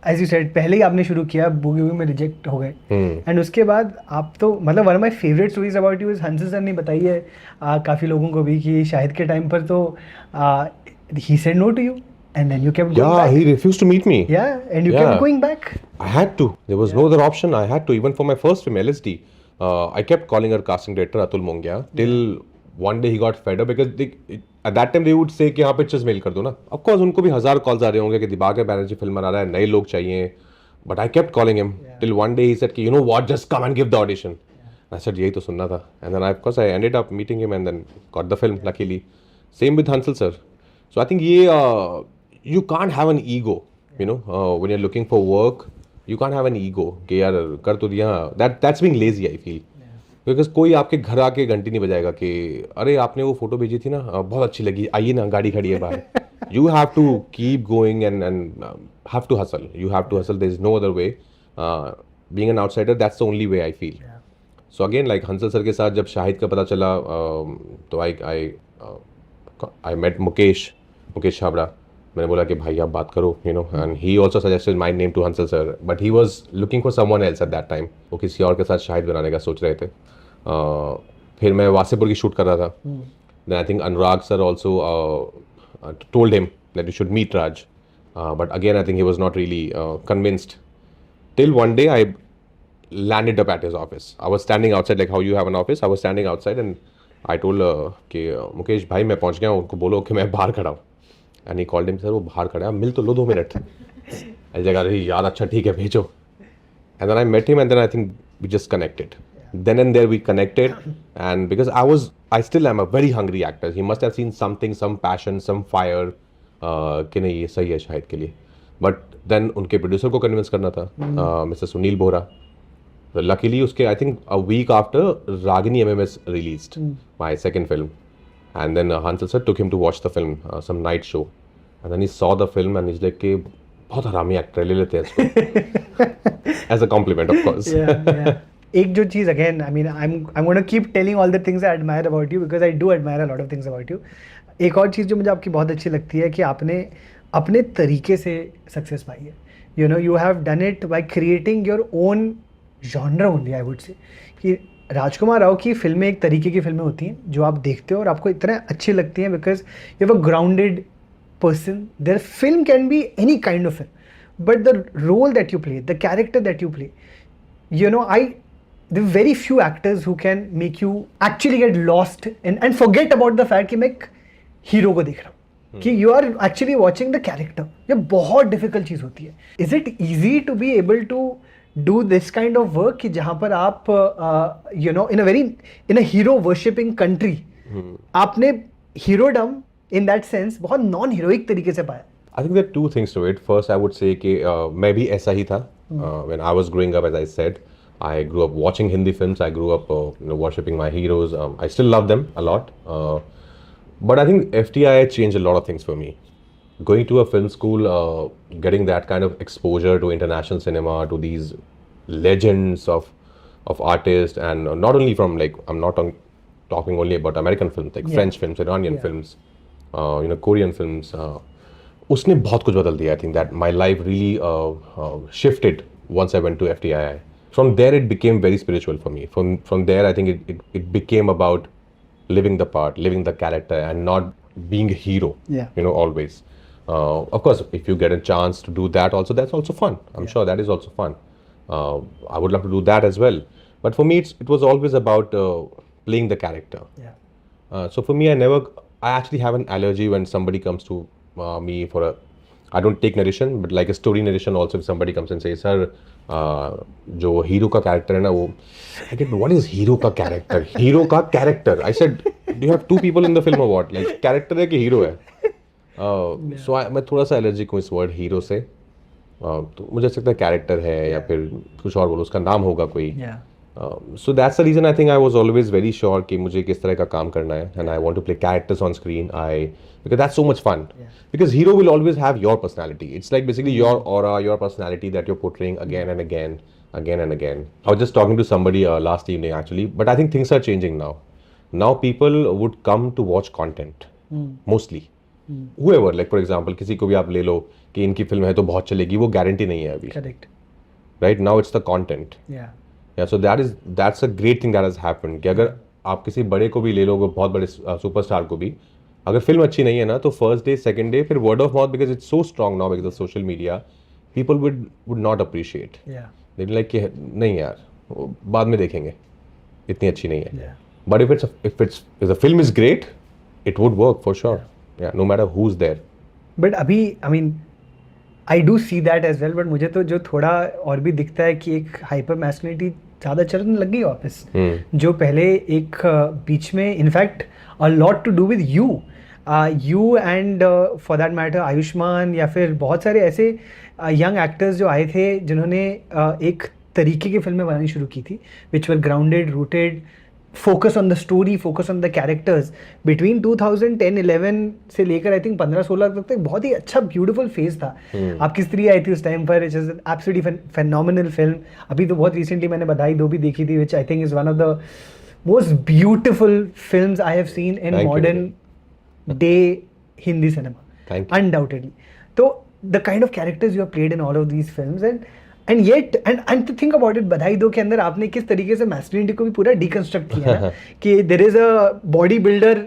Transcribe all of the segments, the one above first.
As you said पहले ही आपने शुरू किया, बूगी वूगी में रिजेक्ट हो गए, एंड उसके बाद आप तो मतलब one of my favourite stories about you is Hansal sir ने बताई है काफ़ी लोगों को भी कि शाहिद के टाइम पर तो he said no to you and then you kept going Yeah, back. he refused to meet me. Yeah, and you Yeah. kept going back. I had to. There was no other option. I had to. Even for my first film, LSD, I kept calling our casting director Atul Mongia till one day he got fed up because at that time they would say कि हाँ pictures mail कर दो ना. Of course उनको भी 1000 calls आ रहे होंगे कि दिबाकर बैनर्जी फिल्म बना रहा है, नए लोग चाहिए. But I kept calling him till one day he said कि you know what, just come and give the audition. I said यही तो सुनना था. And then of course I ended up meeting him and then got the film luckily. Same with Hansal sir. So I think ये you can't have an ego, you know, when you're looking for work, you can't have an ego कि यार कर तो दिया. That's being lazy, I feel. Because कोई आपके घर आके घंटी नहीं बजाएगा कि अरे आपने वो फोटो भेजी थी ना, बहुत अच्छी लगी, आइए ना, गाड़ी खड़ी है बाहर. You have to keep going and have to hustle. You have to hustle. There is no other way. Being an outsider, that's the only way I feel. So again, like Hansal sir के साथ जब शाहिद का पता चला, तो I met Mukesh Chhabra. मैंने बोला कि भाई आप बात करो, you know, and he also suggested my name to Hansal sir, but he was looking for someone else at that time. वो किसी और के साथ शाहिद बनाने का सोच रहे थे. फिर मैं वासेपुर की शूट कर रहा था. Then I think Anurag sir also told him that you should meet Raj, but again I think he was not really convinced till one day I landed up at his office. I was standing outside, like how you have an office. I was standing outside and I told कि मुकेश भाई मैं पहुंच गया हूँ, उनको बोलो कि मैं बाहर खड़ा हूँ. And he called him, sir वो बाहर खड़ा है, मिल तो लो 2 मिनट. ऐसी जगह रही यार, अच्छा ठीक है भेजो. And then I met him and then I think we just connected. Then and there we connected, and because I still am a very hungry actor. He must have seen something, some passion, some fire कि नहीं ये सही है शाहिद के लिए. But then उनके producer को convince करना था, मिस्टर सुनील बोरा. Luckily उसके I think a week after Ragini MMS released my second film, and then Hansal sir took him to watch the film, some night show, and then he saw the film and he's like कि बहुत हरामी actor है, ले लेते हैं इसको. As a compliment of course. Yeah. एक जो चीज़ again, I mean I'm going to keep telling all the things I admire about you because I do admire a lot of things about you. एक और चीज़ जो मुझे आपकी बहुत अच्छी लगती है कि आपने अपने तरीके से सक्सेस पाई है. You know, you have done it by creating your own genre only, I would say. कि राजकुमार राव की फिल्में एक तरीके की फिल्में होती हैं जो आप देखते हो और आपको इतना अच्छी लगती हैं because you have a grounded person. Their film can be any kind of film, but the role that you play, the character that you play, you know, there are very few actors who can make you actually get lost and forget about the fact कि मैं एक hero को देख रहा हूँ, कि you are actually watching the character. ये बहुत difficult चीज़ होती है. Is it easy to be able to do this kind of work कि जहाँ पर आप you know in a hero worshipping country आपने herodom in that sense बहुत नॉन हीरोइक तरीके से पाया. I think there are two things to it. First, I would say कि मैं भी ऐसा ही था. When I was growing up, as I said, I grew up watching Hindi films. I grew up worshipping my heroes. I still love them a lot. But I think FTI changed a lot of things for me. Going to a film school, getting that kind of exposure to international cinema, to these legends of artists, and not only from like I'm not talking only about American films, like French films, Iranian films. Korean films. उसने बहुत कुछ बदल दिया. I think that my life really shifted once I went to FTII. From there it became very spiritual for me. From there I think it became about living the part, living the character, and not being a hero. Always. Of course, if you get a chance to do that also, that's also fun. I'm sure that is also fun. I would love to do that as well. But for me, it was always about playing the character. So for me, I actually have an allergy when somebody comes to me for I don't take narration, but like a story narration also. If somebody comes and says, "Sir, जो hero का character है ना वो," I get, what is hero का character? Hero का character. I said, do you have two people in the film or what? Like character है कि hero है? So मैं थोड़ा सा एलर्जिक हूँ इस वर्ड हीरो से. तो मुझे लगता है कैरेक्टर है या फिर कुछ और बोलो, उसका नाम होगा कोई. So that's the reason I think I was always very sure कि मुझे किस तरह का काम करना है, and I want to play characters on screen. Because that's so much fun. Because hero will always have your personality. It's like basically your aura, your personality that you're portraying again and again. I was just talking to somebody last evening actually, but I think things are changing now. Now people would come to watch content mostly. whoever, like for example किसी को भी आप ले लो कि इनकी film है तो बहुत चलेगी, वो गारंटी नहीं है अभी. Correct. Right now it's the content. या Yeah, so that's a great thing that has happened कि अगर आप किसी बड़े को भी ले लो, बहुत बड़े सुपरस्टार को भी, अगर फिल्म अच्छी नहीं है ना तो फर्स्ट डे सेकंड डे फिर word of mouth, because it's so strong now because of social media, people would not appreciate. या दे लाइक कि नहीं यार वो बाद में देखेंगे, इतनी अच्छी नहीं है. या but if the film is great, it would work for sure. Yeah, no matter who's there. But अभी I mean I do see that as well, but मुझे तो जो थोड़ा और भी दिखता है कि एक हाइपर मैस्कुलिनिटी ज़्यादा चलने लग गई वापस, जो पहले एक बीच में in fact a lot to do with you and for that matter Ayushmann, या फिर बहुत सारे ऐसे यंग एक्टर्स जो आए थे जिन्होंने एक तरीके की फिल्में बनानी शुरू की थी which were grounded, rooted, focus on the story, focus on the characters. Between 2010-11 से लेकर आई थिंक 15-16 तक तो बहुत ही अच्छा ब्यूटीफुल फेज था. आपकी स्त्री आई थी उस टाइम पर, it is absolutely phenomenal film. अभी तो बहुत रिसेंटली मैंने बधाई दो भी देखी थी, which I think is one of the most beautiful films I have seen in modern day Hindi cinema. Thank you. Undoubtedly. So the kind of characters you have played in all of these films, and yet and to think about it, बधाई दो के अंदर आपने किस तरीके से masculinity को भी पूरा डिकंस्ट्रक्ट किया ना कि there is a body builder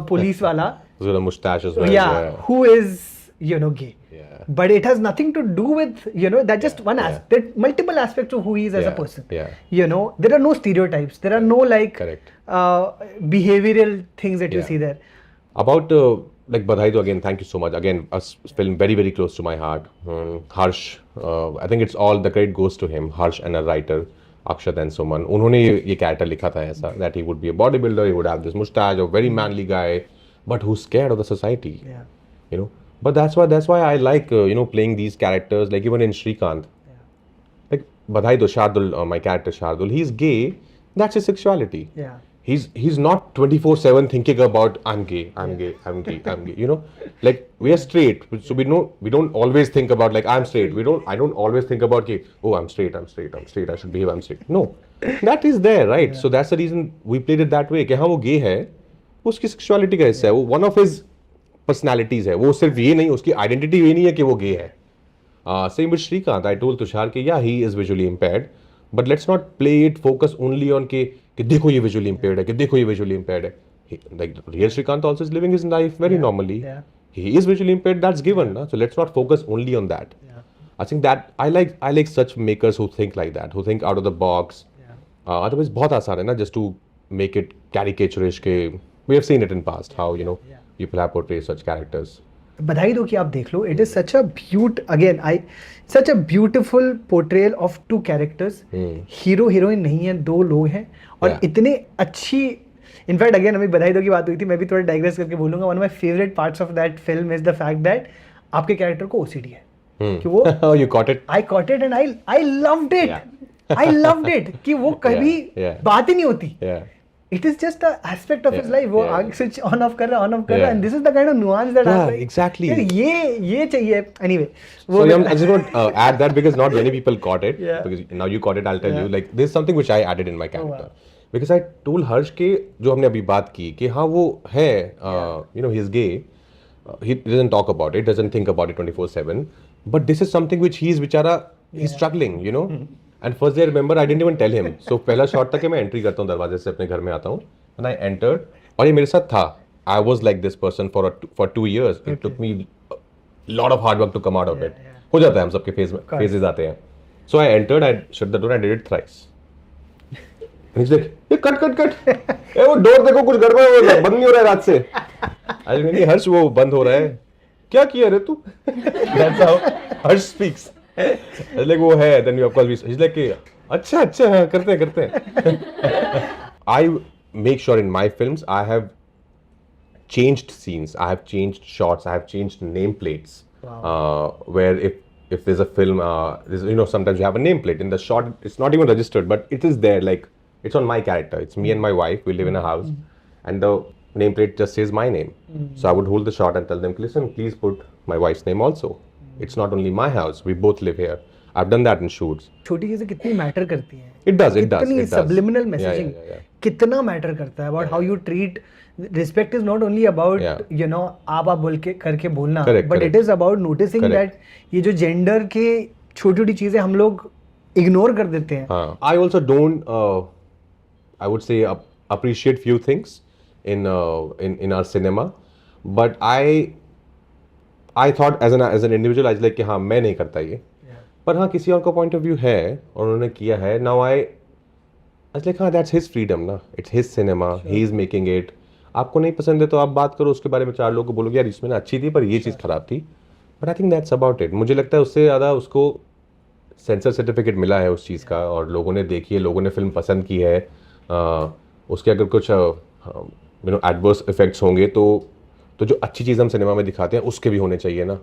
police वाला, With a mustache as well. yeah, who is gay. Yeah. But it has nothing to do with that just one aspect. There are multiple aspects of who he is as a Yeah, person. yeah. There are no stereotypes. There are no Correct. Behavioral things that you Yeah. see there. About like Badhai Do, again, thank you so much. Again, a film very, very close to my heart. Harsh, I think it's all the credit goes to him. Harsh and a writer, Akshat and Suman. उन्होंने ये character लिखा था ऐसा that he would be a bodybuilder, he would have this mustache, a very manly guy, but who's scared of the society. Yeah. But that's why I like playing these characters. Like even in Shrikant, like Badhai Do, Shardul, my character Shardul, he's gay. That's his sexuality. Yeah. He's not 24/7 thinking about I'm gay. Like we are straight, so we don't always think about like I'm straight. I don't always think about I'm straight. I should behave. I'm straight. No, that is there, right? Yeah. So that's the reason we played it that way. कि हाँ वो gay है, उसकी sexuality का हिस्सा है, वो one of his personalities है. वो सिर्फ ये नहीं, उसकी identity ये नहीं है कि वो gay है. Same with Shrikant. I told Tushar कि yeah he is visually impaired, but let's not play it focus only on कि देखो ये visually impaired है, कि देखो ये visually impaired है. Like real Shrikant also is living his life very normally. Yeah. He is visually impaired. That's given, na? So let's not focus only on that. Yeah. I think that I like such makers who think like that, who think out of the box. Yeah. Otherwise, बहुत आसान है ना, just to make it caricaturish. के we have seen it in past how people have portrayed such characters. बधाई दो कि आप देख लो, it is such a beautiful portrayal of two characters. Hero heroine नहीं है, दो लोग हैं और इतने अच्छी. इनफैक्ट अगेन अभी बधाई दो की बात हुई थी, मैं भी थोड़ा डाइग्रेस करके बोलूंगा. One of my favourite parts of that film is the fact that आपके कैरेक्टर को ओसीडी है. कि वो you caught it. I caught it and I loved it. Yeah. I loved it कि वो कभी Yeah. बात ही नहीं होती. Yeah. It is just a aspect of his life. वो आग स्विच ऑन ऑफ कर रहा Yeah. and this is the kind of nuance that Yeah, I'm like, exactly. यार ये चाहिए. Anyway, So I just want to add that because not many people caught it. Yeah. Because now you caught it, I'll tell Yeah. you. Like there's something which I added in my character. wow. Because I told Harsh के जो हमने अभी बात की कि हाँ वो है, he's gay. He doesn't talk about it, doesn't think about it 24/7. But this is something which he's struggling, And first day I remember I didn't even tell him. So पहला shot था कि मैं entry करता हूँ दरवाजे से अपने घर में आता हूँ. And I entered और ये मेरे साथ था. I was like this person for 2 years. It took me a lot of hard work to come out of it. हो जाता है, हम सबके phases आते हैं. So I entered, I shut the door, I did it thrice. And he's like, ये cut ए वो door देखो कुछ गड़बड़ हो रहा है, बंद नहीं हो रहा है रात से. I was like, हर्ष वो बंद हो रहा है. क्या किया रे तू? That's how Harsh speaks. I was like वो है. Then we of course he's like अच्छा हाँ करते हैं. I make sure in my films I have changed scenes, I have changed shots, I have changed nameplates. Where if there's a film, sometimes you have a nameplate in the shot. It's not even registered, but it is there. Like it's on my character. It's me and my wife. We live in a house, and the nameplate just says my name. So I would hold the shot and tell them, listen, please put my wife's name also. It's not only my house. We both live here. I've done that in shoots. छोटी चीजें कितनी matter करती हैं. It does. कितनी subliminal Yeah, messaging yeah. कितना matter करता है about how you treat. Respect is not only about आप बोल के करके बोलना, but it is about noticing that ये जो gender के छोटी-छोटी चीजें हम लोग इग्नोर कर देते हैं. हाँ. I also don't I would say appreciate few things in our cinema, but I thought as an individual I was like कि हाँ मैं नहीं करता ये. पर हाँ किसी और का पॉइंट ऑफ व्यू है और उन्होंने किया है. नाउ आई वाज लाइक हाँ दैट्स हिज फ्रीडम ना, it's his cinema, he is making it. आपको नहीं पसंद है तो आप बात करो उसके बारे में, 4 लोगों को बोलोगे यार इसमें ना अच्छी थी पर ये चीज़ खराब थी. But I think that's about it. मुझे लगता है उससे ज़्यादा उसको सेंसर सर्टिफिकेट मिला है उस चीज़ का और लोगों ने देखी है, लोगों ने फिल्म पसंद की है. उसके अगर कुछ एडवर्स इफेक्ट्स होंगे तो जो अच्छी चीज़ हम सिनेमा में दिखाते हैं उसके भी होने चाहिए ना.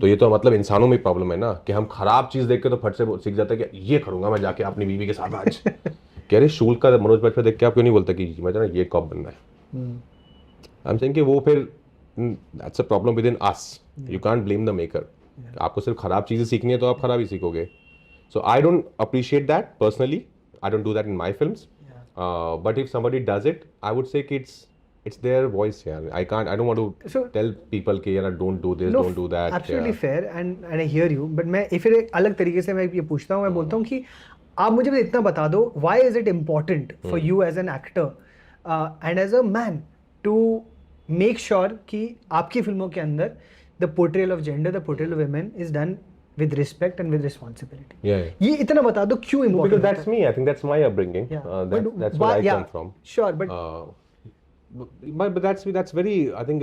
तो ये तो मतलब इंसानों में प्रॉब्लम है ना कि हम खराब चीज़ देख के तो फट से सीख जाते हैं कि ये करूँगा मैं जाके अपनी बीवी के साथ आज. कह रहे शूल का मनोज बाजपेयी देख के आप क्यों नहीं बोलते कि मैं ये कॉप बनना है. आई एम सेइंग कि वो फिर that's a problem with in us. You can't blame the maker. आपको सिर्फ खराब चीज़ें सीखनी है तो आप खराब ही सीखोगे. So I don't appreciate that personally. I don't do that in my films. But if somebody does it, I would say कि it's their voice. Yeah, I don't want to tell people कि यार don't do this, don't do that. Absolutely fair and I hear you. But मैं फिर एक अलग तरीके से मैं ये पूछता हूँ, मैं बोलता हूँ कि आप मुझे बस इतना बता दो, why is it important for you as an actor and as a man to make sure कि आपकी फिल्मों के अंदर the portrayal of gender, the portrayal of women is done with respect and with responsibility. Yeah. ये इतना बता दो क्यों important? Because that's me. I think that's my upbringing. That's where I come from. Sure, but but that's very, I think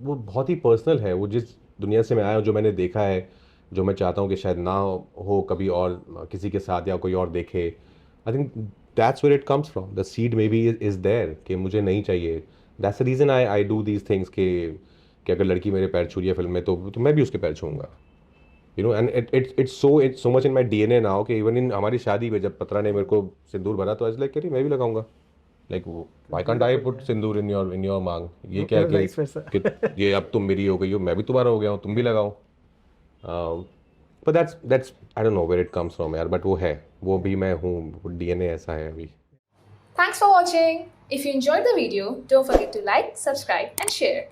वो बहुत ही personal है. वो जिस दुनिया से मैं आया हूँ, जो मैंने देखा है, जो मैं चाहता हूँ कि शायद ना हो कभी और किसी के साथ या कोई और देखे. I think that's where it comes from. The seed maybe is there कि मुझे नहीं चाहिए. That's the reason I do these things कि अगर लड़की मेरे पैर छू रही है फिल्म में तो मैं भी उसके पैर छूऊंगा. You know, and it's so much in my DNA now कि even in हमारी शादी में जब पत्रा ने मेरे को सिंदूर भरा तो I was like मैं भी लगाऊंगा. Like why can't I put Sindoor in your मांग. ये क्या है कि ये अब तुम मेरी हो गई हो, मैं भी तुम्हारा हो गया हूँ, तुम भी लगाओ. But that's I don't know where it comes from यार, but वो है, वो भी मैं हूँ, DNA ऐसा है अभी. Thanks for watching. If you enjoyed the video, don't forget to like, subscribe and share.